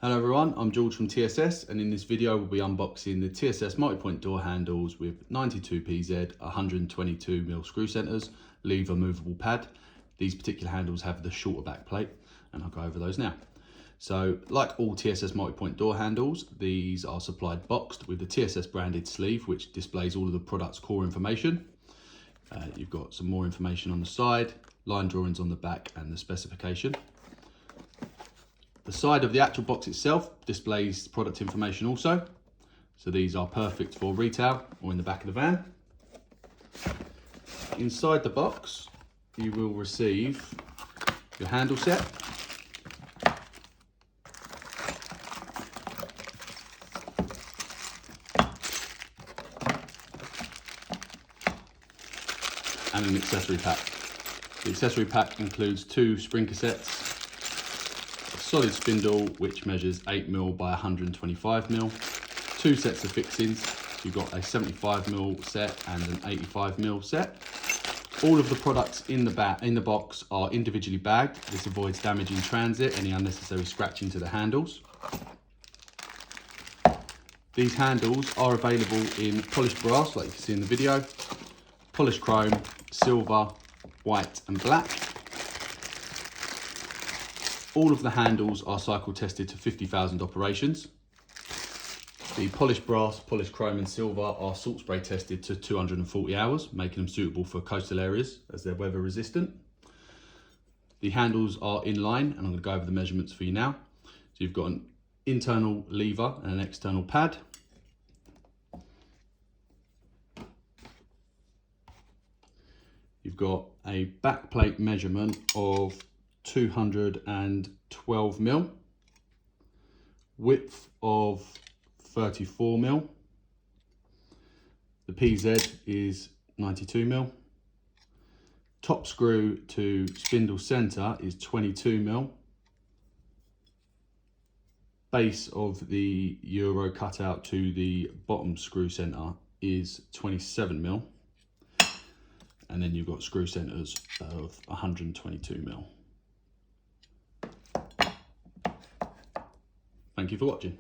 Hello everyone, I'm George from TSS, and in this video we'll be unboxing the TSS multi-point door handles with 92 PZ, 122mm screw centres, lever movable pad. These particular handles have the shorter back plate, and I'll go over those now. So like all TSS multi-point door handles, these are supplied boxed with the TSS branded sleeve, which displays all of the product's core information. You've got some more information on the side, line drawings on the back, and the specification. The side of the actual box itself displays product information also. So these are perfect for retail or in the back of the van. Inside the box, you will receive your handle set. And an accessory pack. The accessory pack includes 2 spring cassettes, solid spindle which measures 8mm by 125mm, 2 sets of fixings. So you've got a 75mm set and an 85mm set. All of the products in the box are individually bagged. This avoids damage in transit, any unnecessary scratching to the handles. These handles are available in polished brass, like you can see in the video, polished chrome, silver, white and black. All of the handles are cycle tested to 50,000 operations. The polished brass, polished chrome and silver are salt spray tested to 240 hours, making them suitable for coastal areas as they're weather resistant. The handles are in line, and I'm going to go over the measurements for you now. So you've got an internal lever and an external pad. You've got a back plate measurement of 212mm, width of 34mm, the PZ is 92mm, top screw to spindle centre is 22mm, base of the Euro cutout to the bottom screw centre is 27mm, and then you've got screw centres of 122mm. Thank you for watching.